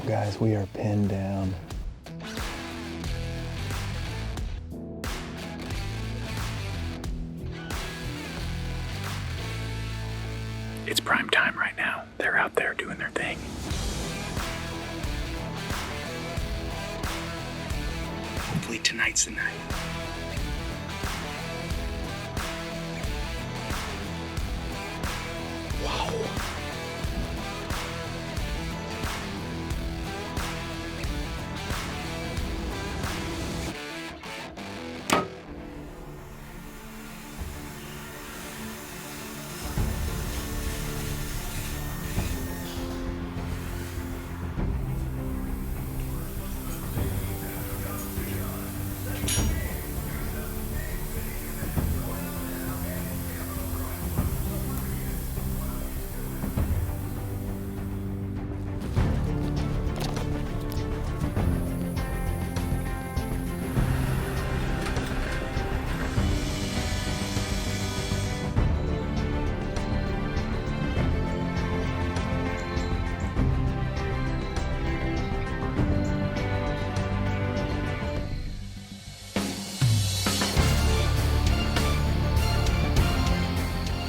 Guys, we are pinned down. It's prime time right now. They're out there doing their thing. Hopefully tonight's the night. Wow.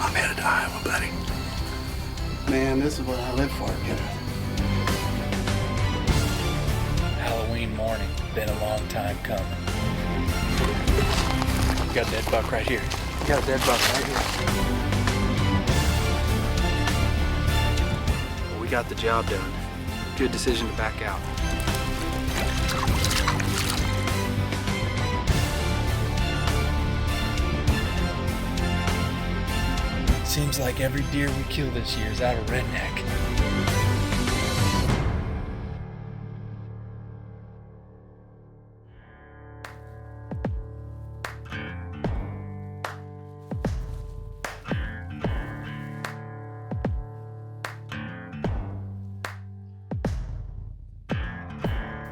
I'm headed to Iowa, buddy. Man, this is what I live for, kid. Halloween morning. Been a long time coming. You got a dead buck right here. Got a dead buck right here. Well, we got the job done. Good decision to back out. Seems like every deer we kill this year is out of redneck.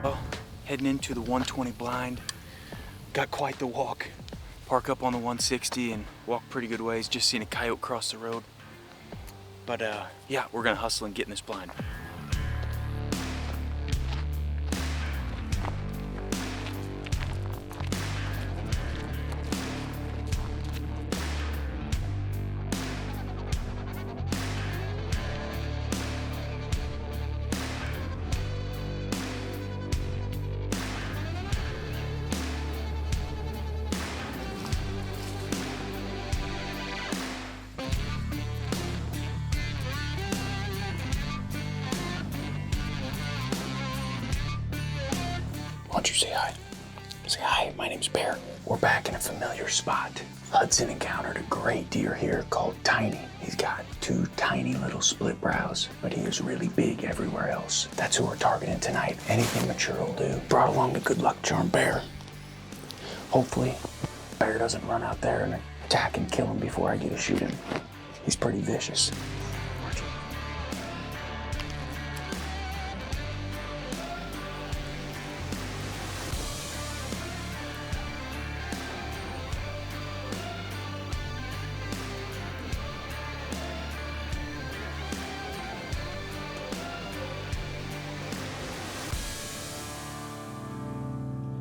Well, heading into the 120 blind. Got quite the walk. Park up on the 160 and walk pretty good ways, just seeing a coyote cross the road. But yeah, we're gonna hustle and get in this blind. Why don't you say hi? Say hi, my name's Bear. We're back in a familiar spot. Hudson encountered a great deer here called Tiny. He's got two tiny little split brows, but he is really big everywhere else. That's who we're targeting tonight. Anything mature will do. Brought along the good luck charm Bear. Hopefully, Bear doesn't run out there and attack and kill him before I get to shoot him. He's pretty vicious.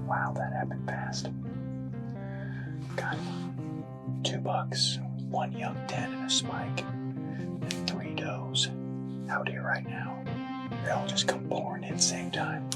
Wow, that happened fast. Got 2 bucks, 1 young 10 and a spike, and 3 does out here right now. They all just come pouring in at the same time.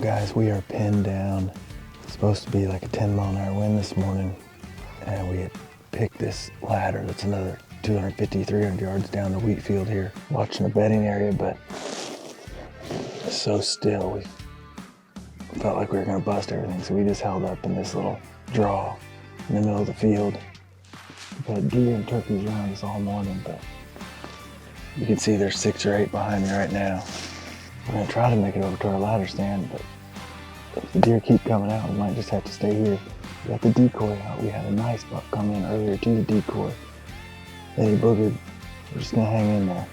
Guys, we are pinned down. It's supposed to be like a 10-mile-an-hour wind this morning, and we had picked this ladder that's another 250, 300 yards down the wheat field here, watching the bedding area, but it's so still. We felt like we were gonna bust everything, so we just held up in this little draw in the middle of the field. We've had deer and turkeys around us all morning, but you can see there's 6 or 8 behind me right now. We're gonna try to make it over to our ladder stand, but if the deer keep coming out, we might just have to stay here. We got the decoy out. We had a nice buck come in earlier to the decoy. Then he boogered. We're just gonna hang in there.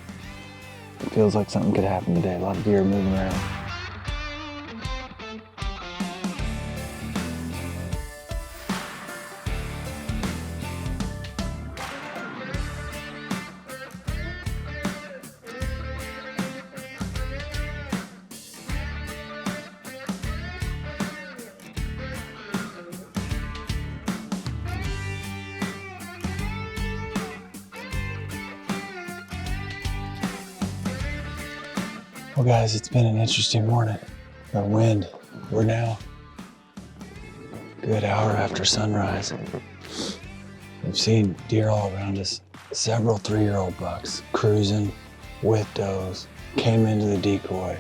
It feels like something could happen today. A lot of deer moving around. Well guys, it's been an interesting morning. The wind, we're now a good hour after sunrise. We've seen deer all around us. Several 3-year-old bucks cruising with does, came into the decoy,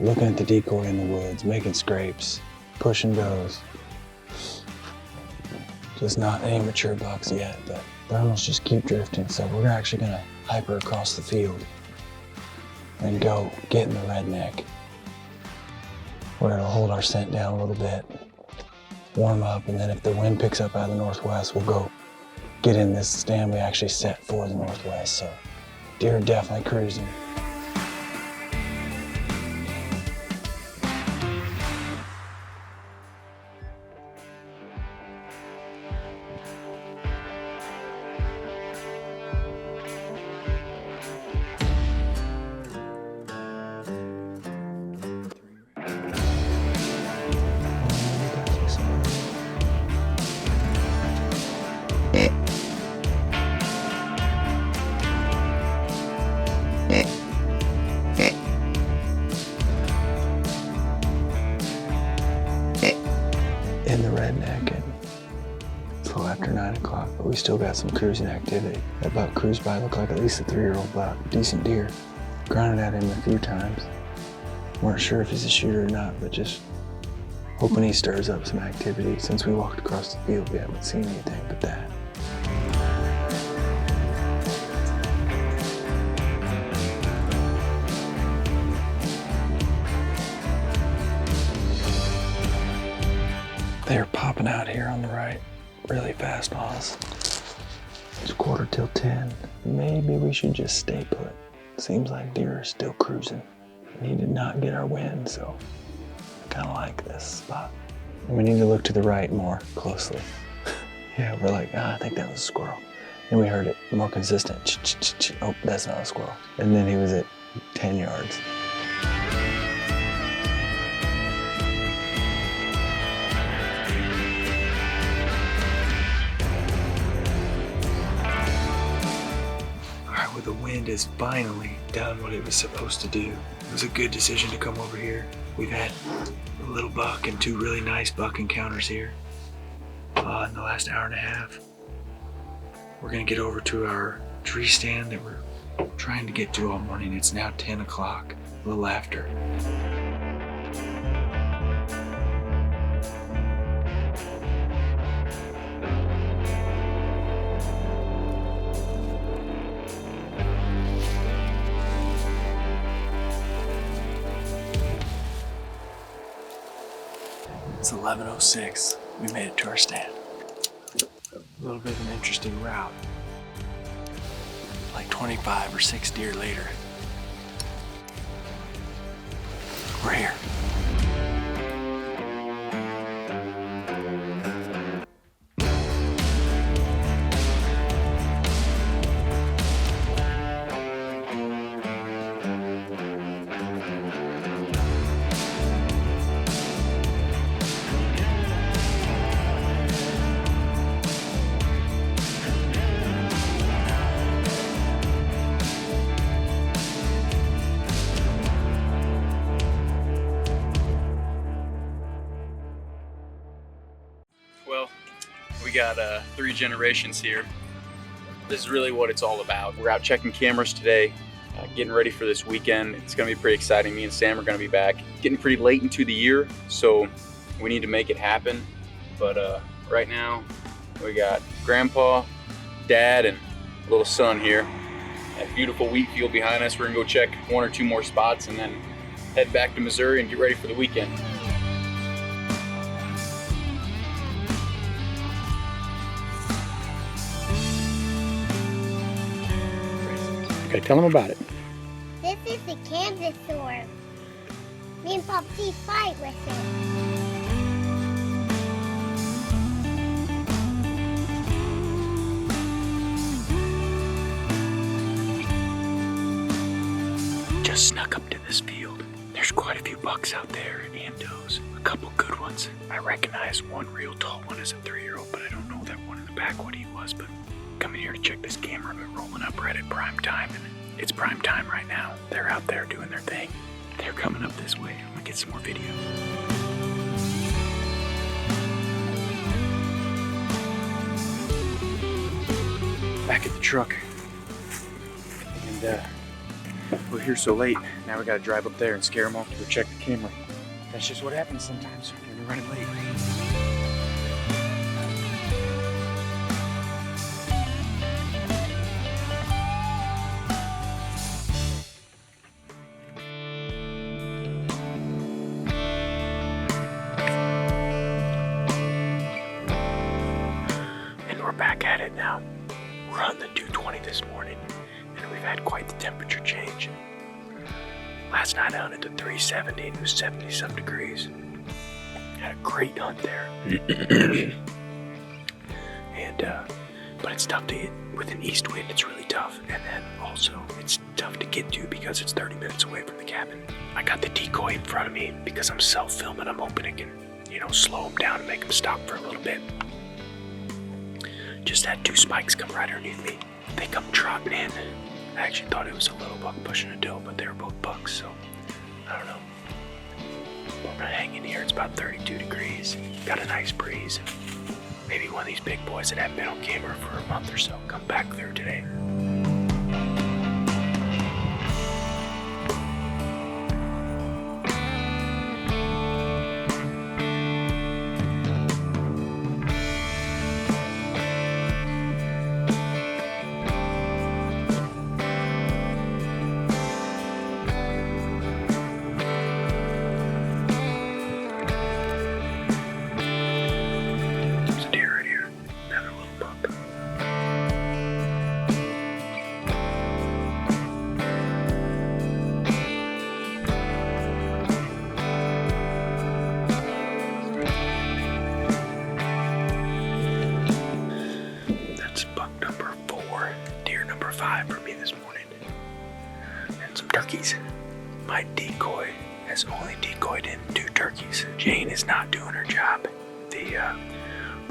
looking at the decoy in the woods, making scrapes, pushing does. Just not any mature bucks yet, but the animals just keep drifting. So we're actually gonna hyper across the field and go get in the redneck. We're gonna hold our scent down a little bit, warm up, and then if the wind picks up out of the northwest, we'll go get in this stand we actually set for the northwest. So deer are definitely cruising. In the redneck, and it's a little after 9 o'clock, but we still got some cruising activity. That buck cruised by, looked like at least a 3-year-old buck, decent deer. Grunted at him a few times. Weren't sure if he's a shooter or not, but just hoping he stirs up some activity. Since we walked across the field, we haven't seen anything but that. They're popping out here on the right really fast on us. It's 9:45. Maybe we should just stay put. Seems like deer are still cruising. We need to not get our wind, so I kind of like this spot. And we need to look to the right more closely. Yeah, we're like, I think that was a squirrel. Then we heard it more consistent. Ch-ch-ch-ch. Oh, that's not a squirrel. And then he was at 10 yards. The wind has finally done what it was supposed to do. It was a good decision to come over here. We've had a little buck and 2 really nice buck encounters here in the last hour and a half. We're gonna get over to our tree stand that we're trying to get to all morning. It's now 10 o'clock, a little after. It's 11:06. We made it to our stand. A little bit of an interesting route. Like 25 or 6 deer later, we're here. We got 3 generations here. This is really what it's all about. We're out checking cameras today, getting ready for this weekend. It's gonna be pretty exciting. Me and Sam are gonna be back. Getting pretty late into the year, so we need to make it happen. But right now, we got Grandpa, Dad, and little son here. That beautiful wheat field behind us. We're gonna go check 1 or 2 more spots and then head back to Missouri and get ready for the weekend. Okay, tell them about it. This is the Kansas sword. Me and Popsy fight with it. Just snuck up to this field. There's quite a few bucks out there and does. A couple good ones. I recognize one real tall one as a 3-year-old, but I don't know that one in the back what he was. But coming here to check this camera, been rolling up right at prime time, and it's prime time right now. They're out there doing their thing. They're coming up this way. I'm gonna get some more video. Back at the truck. And we're here so late. Now we gotta drive up there and scare them off to go check the camera. That's just what happens sometimes when you're running late. And we're back at it now. We're on the 220 this morning, and we've had quite the temperature change. Last night I hunted to 370 and it was 70 some degrees. Had a great hunt there. But it's tough to hit with an east wind. It's really tough. And then also it's tough to get to because it's 30 minutes away from the cabin. I got the decoy in front of me because I'm self-filming. I'm hoping it can, slow them down and make them stop for a little bit. Just had 2 spikes come right underneath me. They come trotting in. I actually thought it was a little buck pushing a doe, but they were both bucks, so I don't know. But we're gonna hang in here. It's about 32 degrees. Got a nice breeze. Maybe one of these big boys that haven't been on camera for a month or so come back through today. My decoy has only decoyed in 2 turkeys. Jane is not doing her job.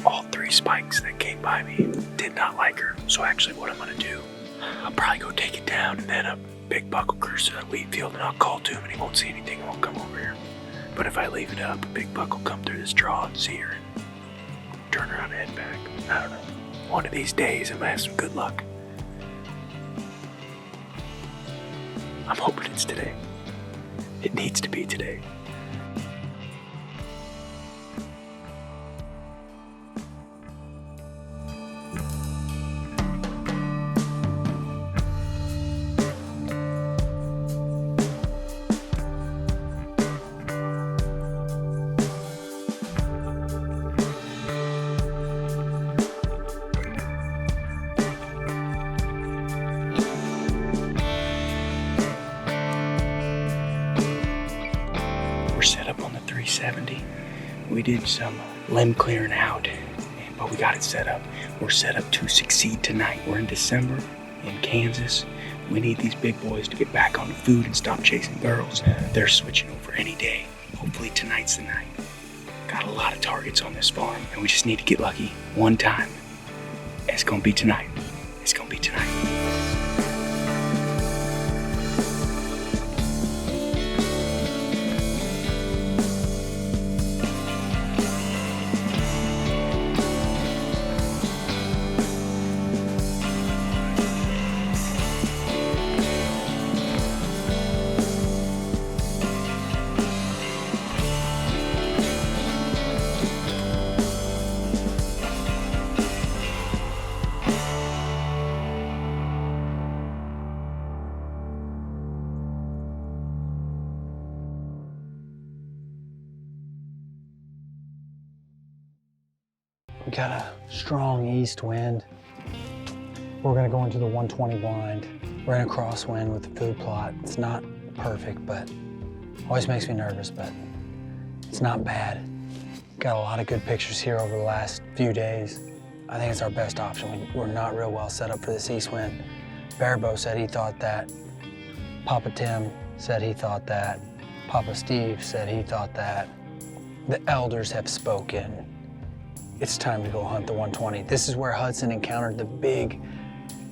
All 3 spikes that came by me did not like her. So actually what I'm gonna do, I'll probably go take it down, and then a big buck will cruise to that wheat field and I'll call to him and he won't see anything and won't come over here. But if I leave it up, a big buck will come through this draw and see her and turn around and head back. I don't know. One of these days I'm gonna have some good luck. I'm hoping it's today. It needs to be today. We're set up on the 370. We did some limb clearing out, but we got it set up. We're set up to succeed tonight. We're in December in Kansas. We need these big boys to get back on the food and stop chasing girls. They're switching over any day. Hopefully tonight's the night. Got a lot of targets on this farm, and we just need to get lucky one time. It's gonna be tonight. It's gonna be tonight. We got a strong east wind. We're gonna go into the 120 blind. We're in a crosswind with the food plot. It's not perfect, but always makes me nervous, but it's not bad. Got a lot of good pictures here over the last few days. I think it's our best option. We're not real well set up for this east wind. Barabo said he thought that. Papa Tim said he thought that. Papa Steve said he thought that. The elders have spoken. It's time to go hunt the 120. This is where Hudson encountered the big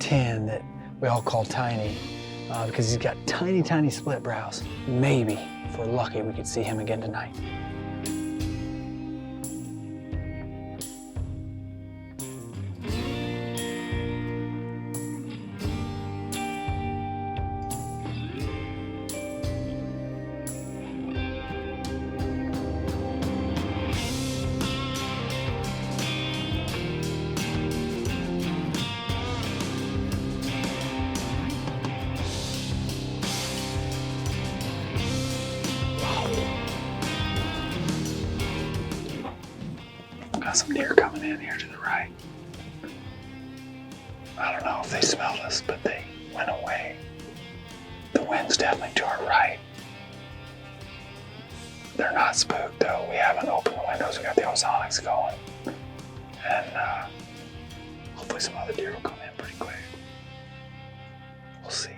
10 that we all call Tiny, because he's got tiny, tiny split brows. Maybe, if we're lucky, we could see him again tonight. Got some deer coming in here to the right. I don't know if they smelled us, but they went away. The wind's definitely to our right. They're not spooked though. We haven't opened the windows. We got the ozonics going. And hopefully some other deer will come in pretty quick. We'll see.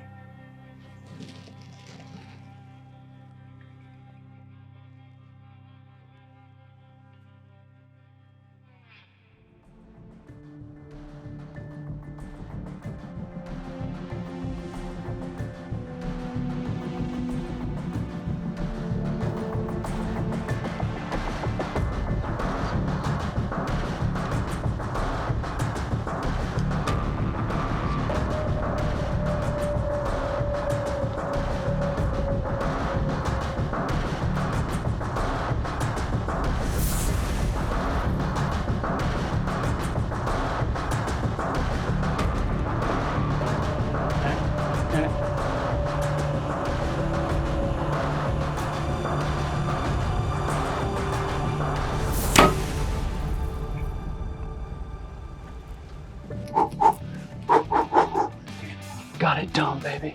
Got it done, baby.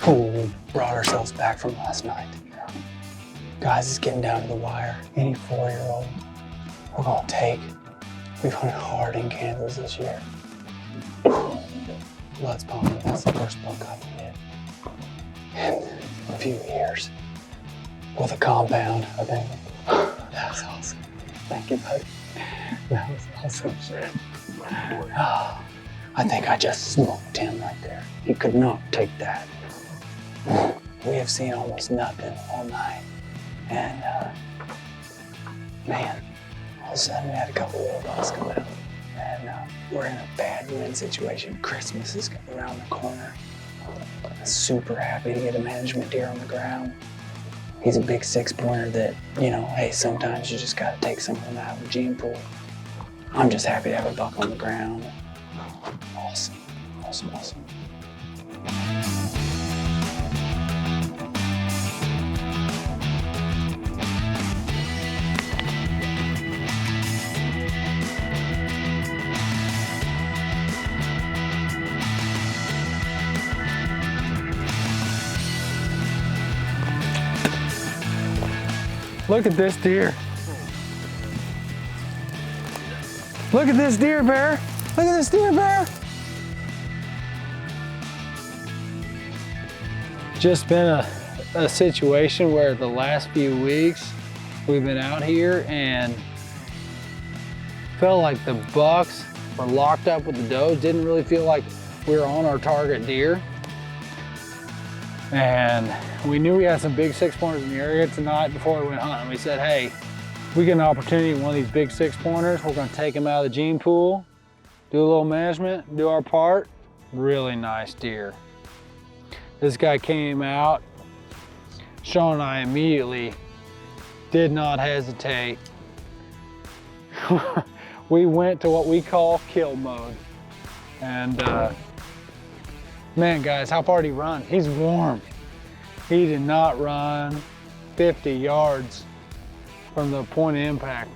Oh, we brought ourselves back from last night. Guys, it's getting down to the wire. Any 4-year-old, we're gonna take. We've hunted hard in Kansas this year. Blood's pumping. That's the first buck I've hit in a few years. With a compound, I think. That was awesome. Thank you, buddy. That was awesome. Oh, I think I just smoked him right there. He could not take that. We have seen almost nothing all night. And man, all of a sudden we had a couple of bucks come out. And we're in a bad wind situation. Christmas is around the corner. I'm super happy to get a management deer on the ground. He's a big 6-pointer that, you know, hey, sometimes you just gotta take some of them out of the gene pool. I'm just happy to have a buck on the ground. Awesome, awesome, awesome. Look at this deer. Look at this deer, Bear. Look at this deer, Bear. Just been a situation where the last few weeks we've been out here and felt like the bucks were locked up with the does. Didn't really feel like we were on our target deer. And we knew we had some big 6-pointers in the area tonight before we went hunting. We said, hey, we get an opportunity with one of these big 6-pointers. We're gonna take them out of the gene pool, do a little management, do our part. Really nice deer. This guy came out. Sean and I immediately did not hesitate. We went to what we call kill mode. And man, guys, how far did he run? He's warm. He did not run 50 yards from the point of impact.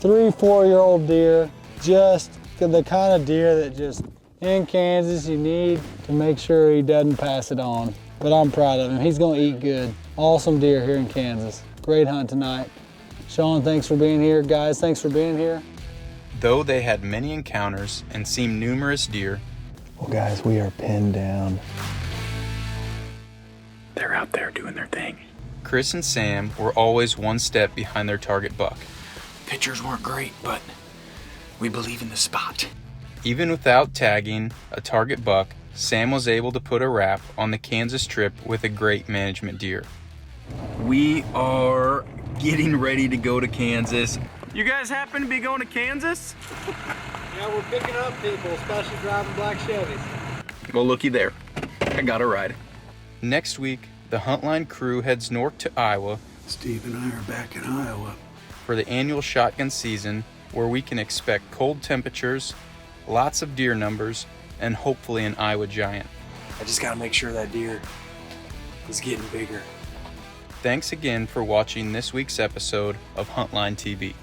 Three, 4-year-old deer, just the kind of deer that just in Kansas you need to make sure he doesn't pass it on. But I'm proud of him. He's gonna eat good. Awesome deer here in Kansas. Great hunt tonight. Sean, thanks for being here. Guys, thanks for being here. Though they had many encounters and seen numerous deer, Well, guys, we are pinned down. they're out there doing their thing. Chris and Sam were always one step behind their target buck. Pictures weren't great, but we believe in the spot. Even without tagging a target buck, Sam was able to put a wrap on the Kansas trip with a great management deer. We are getting ready to go to Kansas. You guys happen to be going to Kansas? Yeah, we're picking up people, especially driving black Chevys. Well, looky there. I got a ride. Next week, the Huntline crew heads north to Iowa Steve and I are back in Iowa. for the annual shotgun season, where we can expect cold temperatures, lots of deer numbers, and hopefully an Iowa giant. I just gotta make sure that deer is getting bigger. Thanks again for watching this week's episode of Huntline TV.